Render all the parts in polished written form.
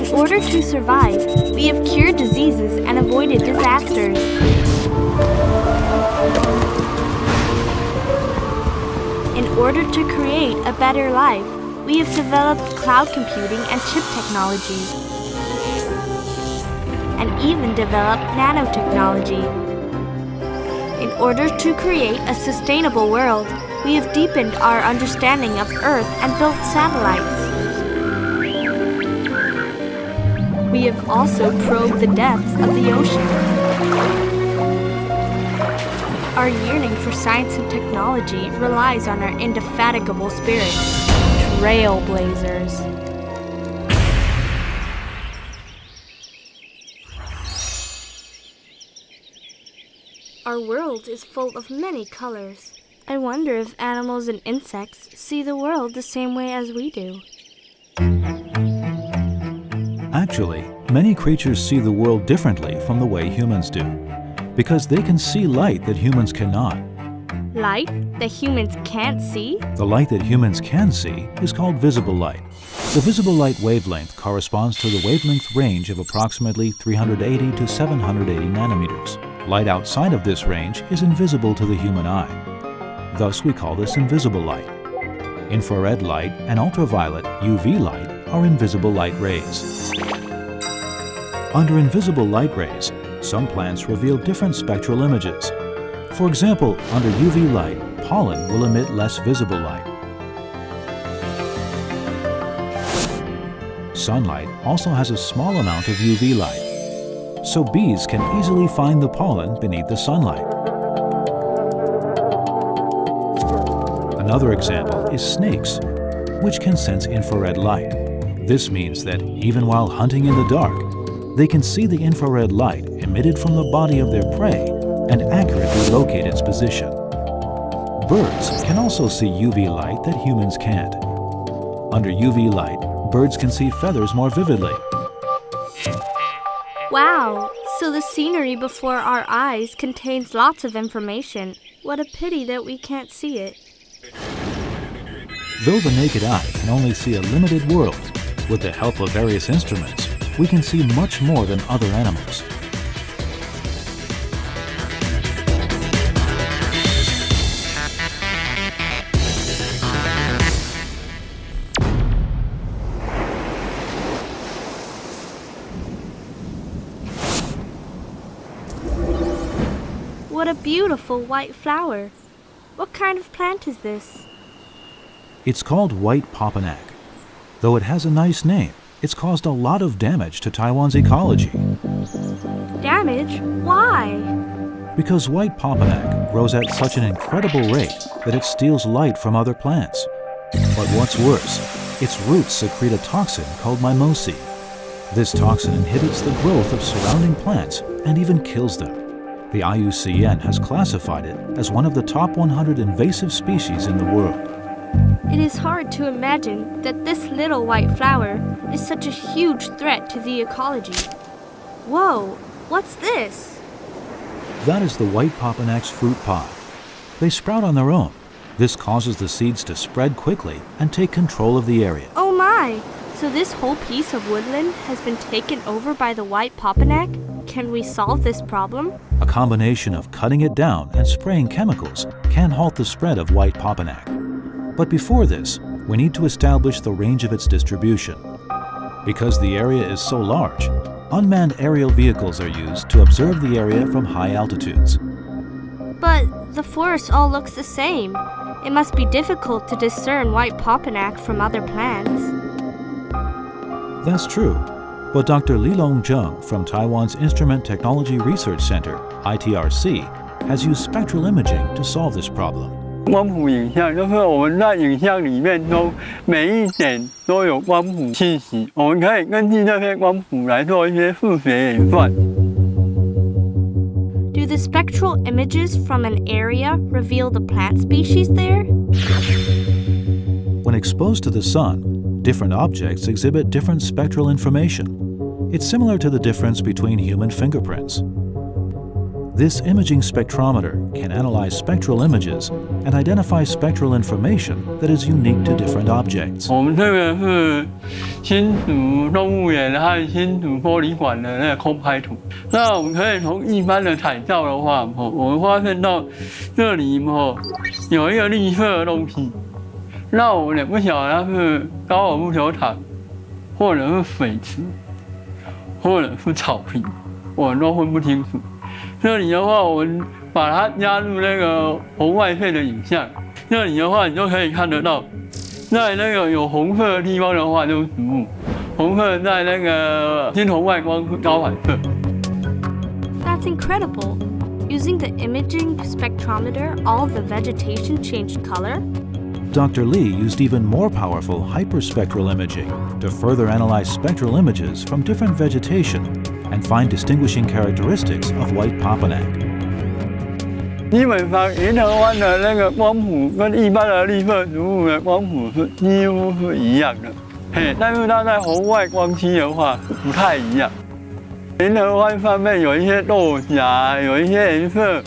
In order to survive, we have cured diseases and avoided disasters. In order to create a better life, we have developed cloud computing and chip technology, and even developed nanotechnology. In order to create a sustainable world, we have deepened our understanding of Earth and built satellites. We have also probed the depths of the ocean. Our yearning for science and technology relies on our indefatigable spirit. Trailblazers. Our world is full of many colors. I wonder if animals and insects see the world the same way as we do. Actually, many creatures see the world differently from the way humans do, because they can see light that humans cannot. Light that humans can't see? The light that humans can see is called visible light. The visible light wavelength corresponds to the wavelength range of approximately 380 to 780 nanometers. Light outside of this range is invisible to the human eye. Thus, we call this invisible light. Infrared light and ultraviolet UV light are invisible light rays. Under invisible light rays, some plants reveal different spectral images. For example, under UV light, pollen will emit less visible light. Sunlight also has a small amount of UV light, so bees can easily find the pollen beneath the sunlight. Another example is snakes, which can sense infrared light. This means that even while hunting in the dark, they can see the infrared light emitted from the body of their prey and accurately locate its position. Birds can also see UV light that humans can't. Under UV light, birds can see feathers more vividly. Wow, so the scenery before our eyes contains lots of information. What a pity that we can't see it. Though the naked eye can only see a limited world, with the help of various instruments, we can see much more than other animals. What a beautiful white flower. What kind of plant is this? It's called white popinac. Though it has a nice name, it's caused a lot of damage to Taiwan's ecology. Damage? Why? Because white popinac grows at such an incredible rate that it steals light from other plants. But what's worse, its roots secrete a toxin called mimosi. This toxin inhibits the growth of surrounding plants and even kills them. The IUCN has classified it as one of the top 100 invasive species in the world. It is hard to imagine that this little white flower is such a huge threat to the ecology. Whoa, what's this? That is the white popinac's fruit pod. They sprout on their own. This causes the seeds to spread quickly and take control of the area. Oh my! So this whole piece of woodland has been taken over by the white popinac? Can we solve this problem? A combination of cutting it down and spraying chemicals can halt the spread of white popinac. But before this, we need to establish the range of its distribution. Because the area is so large, unmanned aerial vehicles are used to observe the area from high altitudes. But the forest all looks the same. It must be difficult to discern white popinac from other plants. That's true, but Dr. Li Long-jung from Taiwan's Instrument Technology Research Center, ITRC, has used spectral imaging to solve this problem. 光谱影像就是我们在影像里面都每一点都有光谱信息，我们可以根据这些光谱来做一些数学演算。Do the spectral images from an area reveal the plant species there? When exposed to the sun, different objects exhibit different spectral information. It's similar to the difference between human fingerprints. This imaging spectrometer can analyze spectral images and identify spectral information that is unique to different objects. 我们这个是新竹动物园和新竹玻璃馆的那个空拍图。那我们可以从一般的彩照的话，我们发现到这里有一个绿色的东西，那我们也不晓得它是高尔夫球场，或者是水池，或者是草坪，我们都分不清楚。这里的话，我们把它加入那个红外线的影像。这里的话，你就可以看得到，在那个有红色的地方的话就是植物，红色在那个金红外光高反射。That's incredible. Using the imaging spectrometer, all the vegetation changed color? Dr. Lee used even more powerful hyperspectral imaging to further analyze spectral images from different vegetation and find distinguishing characteristics of white papanak. 基本上，银河湾的那个光谱跟一般的绿色植物的光谱是几乎是一样的，但是它在红外光区的话不太一样。银河湾上面有一些落霞，有一些颜色，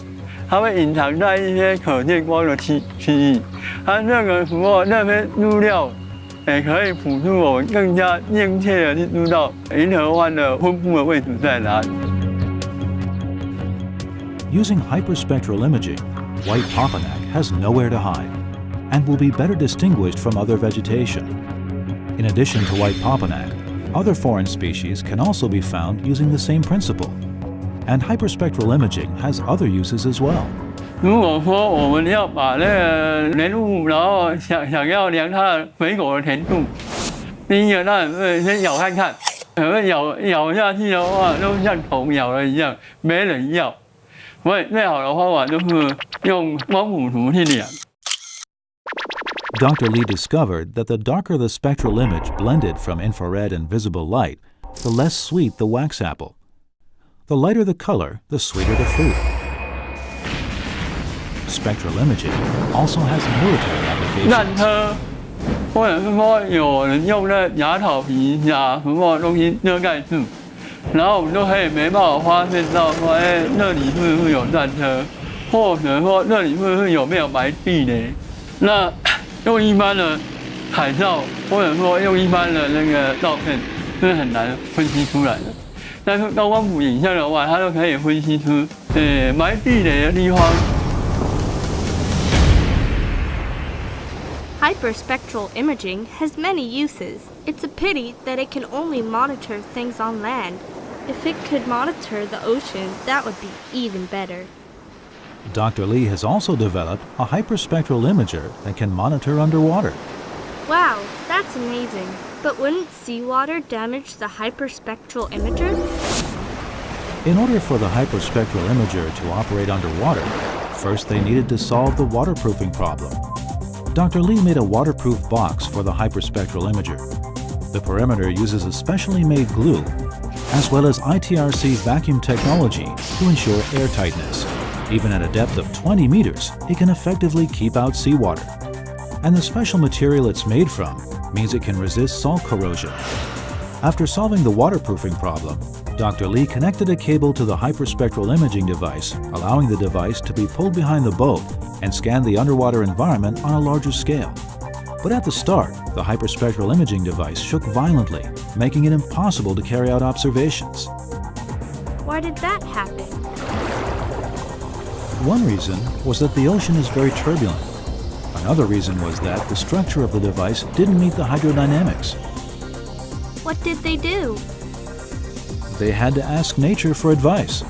它会隐藏在一些可见光的区域。它这个时候那些资料也可以辅助我们更加精确的去知道银河湾的分布的位置在哪里。Using hyperspectral imaging, white papanak has nowhere to hide and will be better distinguished from other vegetation. In addition to white papanak, other foreign species can also be found using the same principle. And hyperspectral imaging has other uses as well. 如果说我们要把那个人物，然后想要量它的水果的甜度，第一个当然是先咬看看，可能咬下去的话，都像虫咬了一样，没人要。所以最好的方法就是用光谱图去量。Dr. Lee discovered that the darker the spectral image blended from infrared and visible light, the less sweet the wax apple. The lighter the color, the sweeter the fruit. Spectral imaging also has military 战 applications. 车，或者是说有人用那假草皮、假什么东西遮盖住，然后我们就可以没办法发现到说，那里是不是有战车，或者说那里是不是有没有埋地雷？那用一般的海照，或者说用一般的那个照片，是很难分析出来的。但是高光谱影像的话，它就可以分析出，埋地雷的地方。Hyperspectral imaging has many uses. It's a pity that it can only monitor things on land. If it could monitor the ocean, that would be even better. Dr. Lee has also developed a hyperspectral imager that can monitor underwater. Wow, that's amazing. But wouldn't seawater damage the hyperspectral imager? In order for the hyperspectral imager to operate underwater, first they needed to solve the waterproofing problem. Dr. Lee made a waterproof box for the hyperspectral imager. The perimeter uses a specially made glue, as well as ITRC vacuum technology to ensure airtightness. Even at a depth of 20 meters, it can effectively keep out seawater. And the special material it's made from means it can resist salt corrosion. After solving the waterproofing problem, Dr. Lee connected a cable to the hyperspectral imaging device, allowing the device to be pulled behind the boat and scan the underwater environment on a larger scale. But at the start, the hyperspectral imaging device shook violently, making it impossible to carry out observations. Why did that happen? One reason was that the ocean is very turbulent. Another reason was that the structure of the device didn't meet the hydrodynamics. What did they do? They had to ask nature for advice.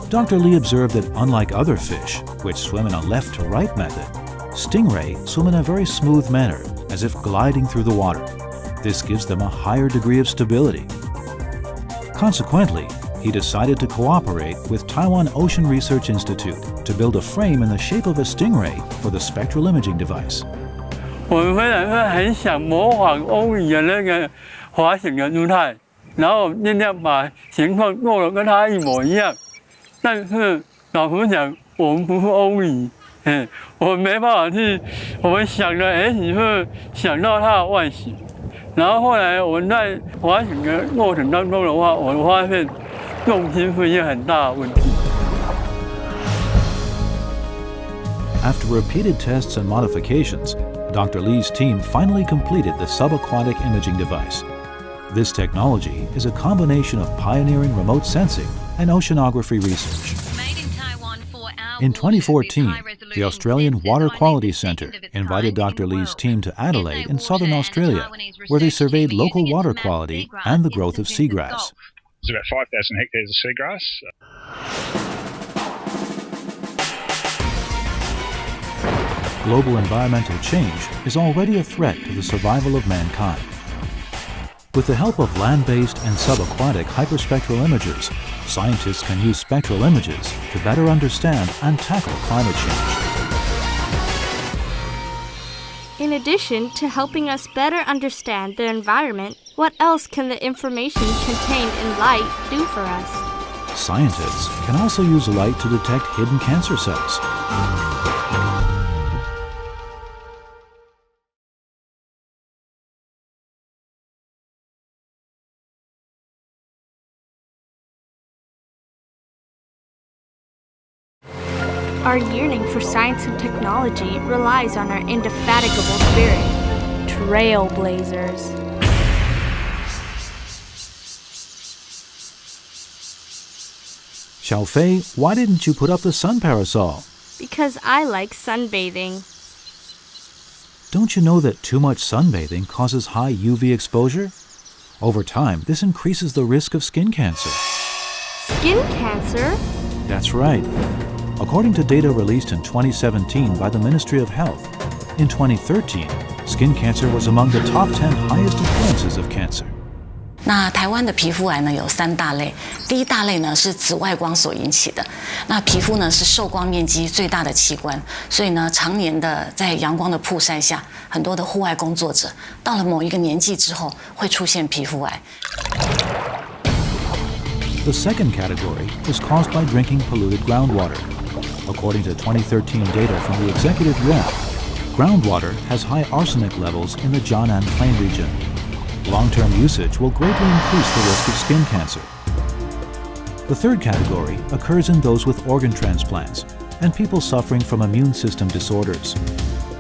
Dr. Lee observed that unlike other fish, which swim in a left-to-right method, stingray swim in a very smooth manner, as if gliding through the water. This gives them a higher degree of stability. Consequently, he decided to cooperate with Taiwan Ocean Research Institute to build a frame in the shape of a stingray for the spectral imaging device. 我们虽然是很想模仿欧里的那个滑行的姿态，然后尽量把情况做得跟他一模一样，但是老实讲，我们不是欧里，我们没办法去，我们想的也许是想到它的外形，然后后来我们在滑行的过程当中的话，我们发现重心是一个很大的问题。After repeated tests and modifications, Dr. Lee's team finally completed the subaquatic imaging device. This technology is a combination of pioneering remote sensing and oceanography research. In 2014, the Australian Water Quality Centre invited Dr. Lee's team to Adelaide in southern Australia, where they surveyed local water quality and the growth of seagrass. There's about 5,000 hectares of seagrass. Global environmental change is already a threat to the survival of mankind. With the help of land-based and subaquatic hyperspectral imagers, scientists can use spectral images to better understand and tackle climate change. In addition to helping us better understand the environment, what else can the information contained in light do for us? Scientists can also use light to detect hidden cancer cells. Our yearning for science and technology relies on our indefatigable spirit. Trailblazers. Xiaofei, why didn't you put up the sun parasol? Because I like sunbathing. Don't you know that too much sunbathing causes high UV exposure? Over time, this increases the risk of skin cancer. Skin cancer? That's right. According to data released in 2017 by the Ministry of Health, in 2013, skin cancer was among the top 10 highest occurrences of cancer. 那台湾的皮肤癌呢有3大类，第一大类呢是紫外光所引起的。那皮肤呢是受光面积最大的器官，所以呢常年的在阳光的曝晒下，很多的户外工作者到了某一个年纪之后会出现皮肤癌。The second category is caused by drinking polluted groundwater. According to 2013 data from the Executive Yuan, groundwater has high arsenic levels in the Jiangnan Plain region. Long-term usage will greatly increase the risk of skin cancer. The third category occurs in those with organ transplants and people suffering from immune system disorders.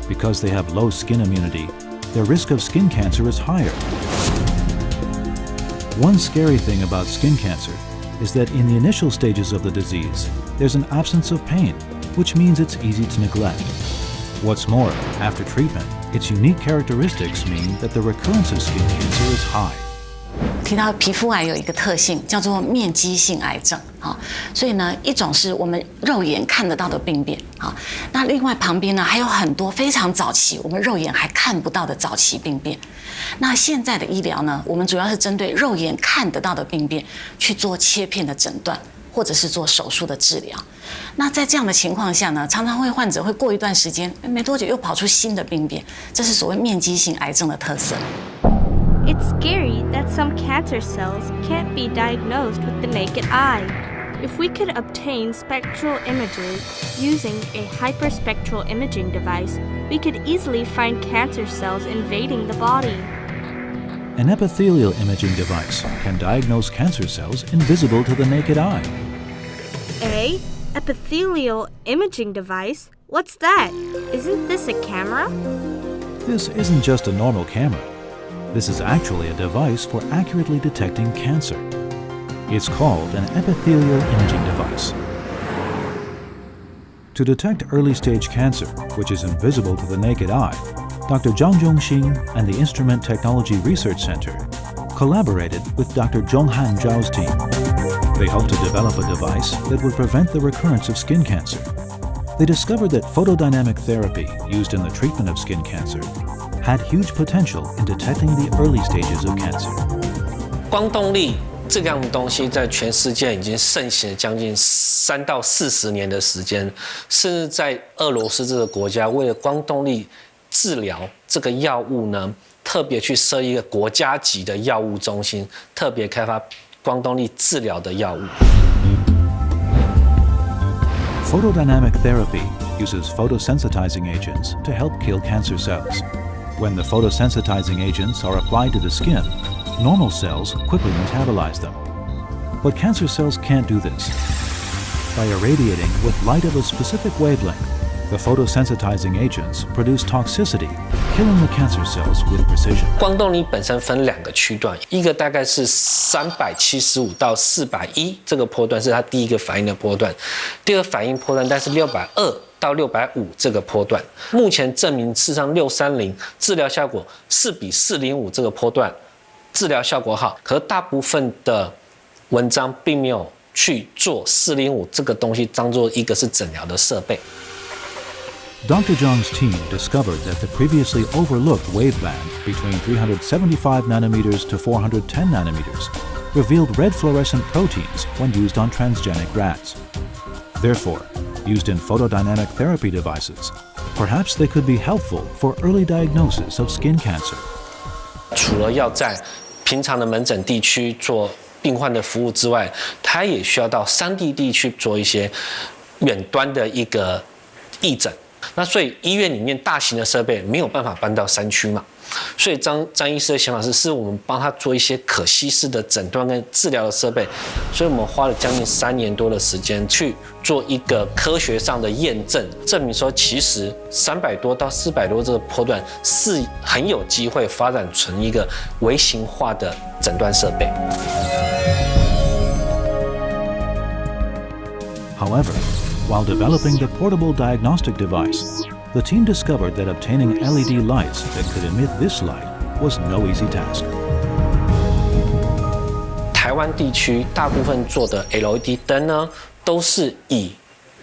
Because they have low skin immunity, their risk of skin cancer is higher. One scary thing about skin cancer is that in the initial stages of the disease, there's an absence of pain, which means it's easy to neglect. What's more, after treatment, its unique characteristics mean that the recurrence of skin cancer is high. 提到皮肤癌有一个特性叫做面基性癌症啊，所以呢，一种是我们肉眼看得到的病变啊，那另外旁边呢还有很多非常早期我们肉眼还看不到的早期病变。那现在的医疗呢，我们主要是针对肉眼看得到的病变去做切片的诊断，或者是做手术的治疗。那在这样的情况下呢，常常患者会过一段时间，没多久又跑出新的病变，这是所谓面基性癌症的特色。It's scary that some cancer cells can't be diagnosed with the naked eye. If we could obtain spectral images using a hyperspectral imaging device, we could easily find cancer cells invading the body. An epithelial imaging device can diagnose cancer cells invisible to the naked eye. A epithelial imaging device? What's that? Isn't this a camera? This isn't just a normal camera. This is actually a device for accurately detecting cancer. It's called an epithelial imaging device. To detect early-stage cancer, which is invisible to the naked eye, Dr. Zhang Zhongxing and the Instrument Technology Research Center collaborated with Dr. Zhonghan Zhao's team. They hoped to develop a device that would prevent the recurrence of skin cancer. They discovered that photodynamic therapy used in the treatment of skin cancer had huge potential in detecting the early stages of cancer. 光动力这样的东西在全世界已经盛行了将近3到40年的时间，甚至在俄罗斯这个国家，为了光动力治疗这个药物呢，特别去设一个国家级的药物中心，特别开发光动力治疗的药物。Photodynamic therapy uses photosensitizing agents to help kill cancer cells. When the photosensitizing agents are applied to the skin, normal cells quickly metabolize them. But cancer cells can't do this. By irradiating with light of a specific wavelength, The photosensitizing agents produce toxicity, killing the cancer cells with precision. 光动力本身分2个区段，一个大概是375到410这个波段是它第一个反应的波段，第二个反应波段但是620到650这个波段。目前证明，事实上630治疗效果是比405这个波段治疗效果好，可是大部分的文章并没有去做405这个东西当做一个是诊疗的设备。Dr. Zhang's team discovered that the previously overlooked waveband between 375 nanometers to 410 nanometers revealed red fluorescent proteins when used on transgenic rats. Therefore, used in photodynamic therapy devices, perhaps they could be helpful for early diagnosis of skin cancer. 除了要在平常的门诊地区做病患的服务之外，它也需要到山地地区做一些远端的一个义诊。那所以医院里面大型的设备没有办法搬到山区嘛，所以张医师的想法是我们帮他做一些可稀释的诊断跟治疗的设备，所以我们花了将近3年多的时间去做一个科学上的验证，证明说其实300多到400多这个波段是很有机会发展成一个微型化的诊断设备。However, while developing the portable diagnostic device, the team discovered that obtaining LED lights that could emit this light was no easy task. 台湾地区大部分做的 LED 灯呢，都是以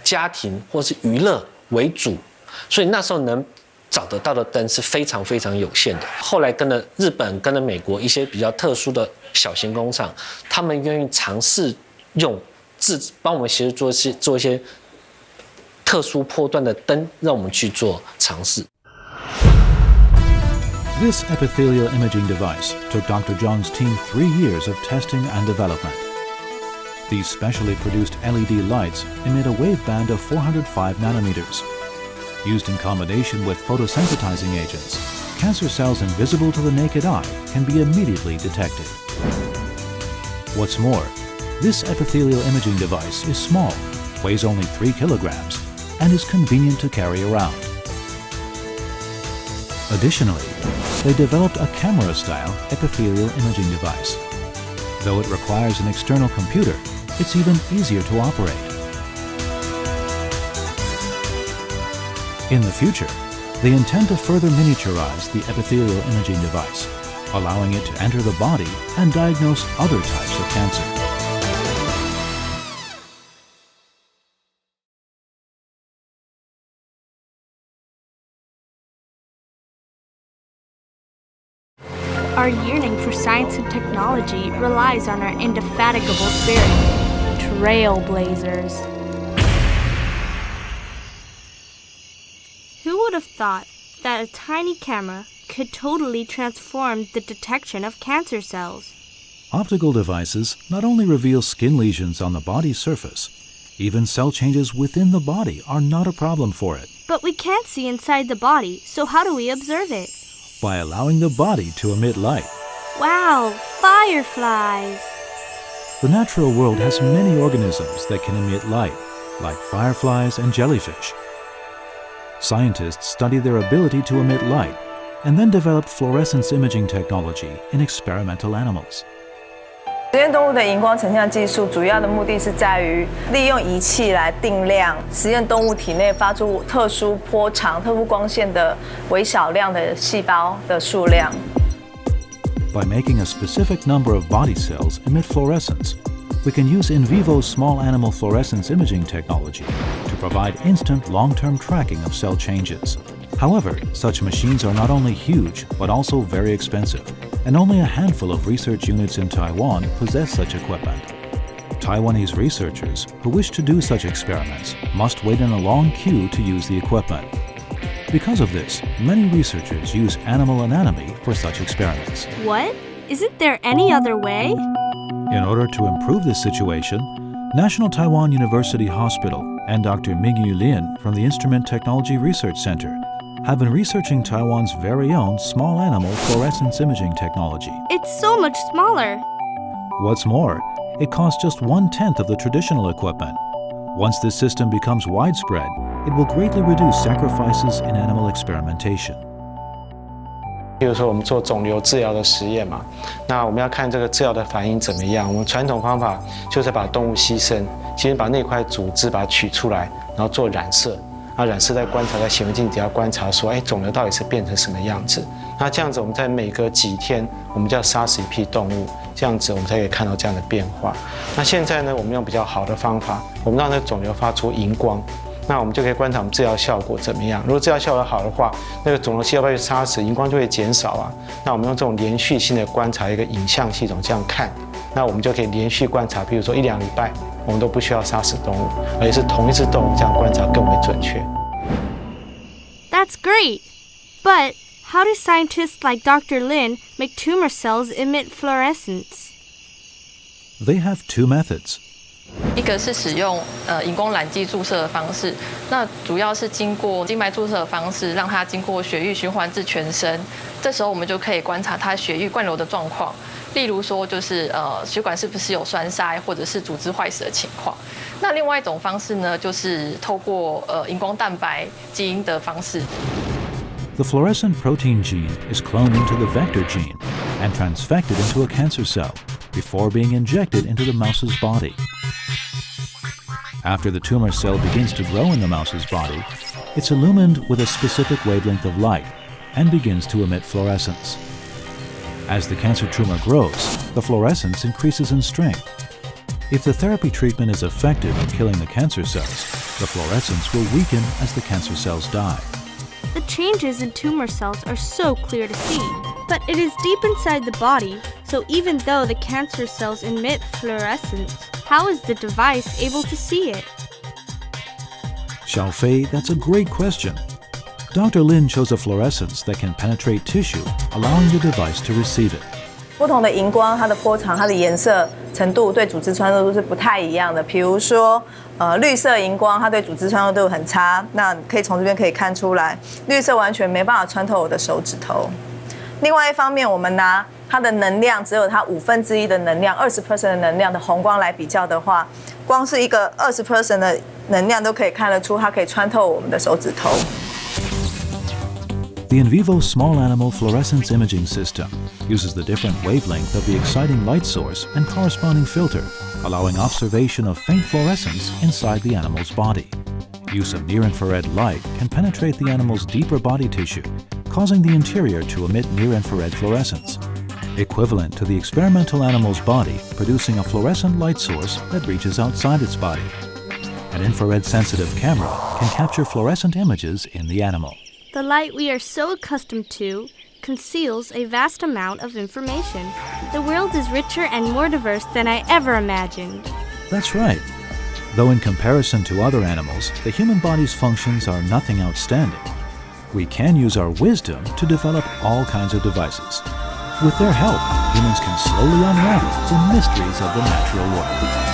家庭或是娱乐为主，所以那时候能找得到的灯是非常非常有限的。后来跟了日本、跟了美国一些比较特殊的小型工厂，他们愿意尝试用帮我们协助做一些特殊波段的灯，让我们去做尝试。This epithelial imaging device took Dr. Zhang's team 3 years of testing and development. These specially produced LED lights emit a waveband of 405 nanometers. Used in combination with photosensitizing agents, cancer cells invisible to the naked eye can be immediately detected. What's more, this epithelial imaging device is small, weighs only 3 kilograms, and is convenient to carry around. Additionally, they developed a camera-style epithelial imaging device. Though it requires an external computer, it's even easier to operate. In the future, they intend to further miniaturize the epithelial imaging device, allowing it to enter the body and diagnose other types of cancer. Our yearning for science and technology relies on our indefatigable spirit. Trailblazers. Who would have thought that a tiny camera could totally transform the detection of cancer cells? Optical devices not only reveal skin lesions on the body's surface, even cell changes within the body are not a problem for it. But we can't see inside the body, so how do we observe it? By allowing the body to emit light. Wow, fireflies! The natural world has many organisms that can emit light, like fireflies and jellyfish. Scientists study their ability to emit light and then developed fluorescence imaging technology in experimental animals. 实验动物的荧光成像技术主要的目的是在于利用仪器来定量实验动物体内发出特殊波长、特殊光线的微小量的细胞的数量。By making a specific number of body cells emit fluorescence, we can use in vivo small animal fluorescence imaging technology to provide instant long-term tracking of cell changes. However, such machines are not only huge but also very expensive, and only a handful of research units in Taiwan possess such equipment. Taiwanese researchers who wish to do such experiments must wait in a long queue to use the equipment. Because of this, many researchers use animal anatomy for such experiments. What? Isn't there any other way? In order to improve this situation, National Taiwan University Hospital and Dr. Mingyu Lin from the Instrument Technology Research Center have been researching Taiwan's very own small animal fluorescence imaging technology. It's so much smaller. What's more, it costs just 1/10 of the traditional equipment, Once this system becomes widespread, it will greatly reduce sacrifices in animal experimentation. 比如说我们做肿瘤治疗的实验嘛，那我们要看这个治疗的反应怎么样。我们传统方法就是把动物牺牲，先把那块组织把它取出来，然后做染色，那染色再观察，在显微镜底下观察说，肿瘤到底是变成什么样子。那这样子我们在每隔几天，我们就要杀死一批动物，这样子我们才可以看到这样的变化。那现在呢，我们用比较好的方法，我们让那个肿瘤发出荧光。那我们就可以观察我们治疗效果怎么样。如果治疗效果好的话，那个肿瘤细胞被杀死，荧光就会减少啊。那我们用这种连续性的观察一个影像系统这样看，那我们就可以连续观察，比如说1、2礼拜，我们都不需要杀死动物，而且是同一只动物这样观察更为准确。That's great! But how do scientists like Dr. Lin make tumor cells emit fluorescence? They have two methods. 一个是使用荧光染剂注射的方式，那主要是经过静脉注射的方式，让它经过血液循环至全身。这时候我们就可以观察它血液灌流的状况，例如说就是血管是不是有栓塞或者是组织坏死的情况。那另外一种方式呢，就是透过荧光蛋白基因的方式。The fluorescent protein gene is cloned into the vector gene and transfected into a cancer cell before being injected into the mouse's body. After the tumor cell begins to grow in the mouse's body, it's illumined with a specific wavelength of light and begins to emit fluorescence. As the cancer tumor grows, the fluorescence increases in strength. If the therapy treatment is effective in killing the cancer cells, the fluorescence will weaken as the cancer cells die. The changes in tumor cells are so clear to see, but it is deep inside the body, so even though the cancer cells emit fluorescence, how is the device able to see it? Xiaofei, that's a great question. Dr. Lin chose a fluorescence that can penetrate tissue, allowing the device to receive it. 不同的荧光，它的波长、它的颜色程度对组织穿透度是不太一样的。比如说，绿色荧光它对组织穿透度很差，那可以从这边可以看出来，绿色完全没办法穿透我的手指头。另外一方面，我们拿它的能量只有它1/5的能量，20% 的能量的红光来比较的话，光是一个20% 的能量都可以看得出它可以穿透我们的手指头。The in vivo small animal fluorescence imaging system uses the different wavelength of the exciting light source and corresponding filter, allowing observation of faint fluorescence inside the animal's body. Use of near-infrared light can penetrate the animal's deeper body tissue, causing the interior to emit near-infrared fluorescence, equivalent to the experimental animal's body producing a fluorescent light source that reaches outside its body. An infrared-sensitive camera can capture fluorescent images in the animal. The light we are so accustomed to conceals a vast amount of information. The world is richer and more diverse than I ever imagined. That's right. Though in comparison to other animals, the human body's functions are nothing outstanding. We can use our wisdom to develop all kinds of devices. With their help, humans can slowly unravel the mysteries of the natural world.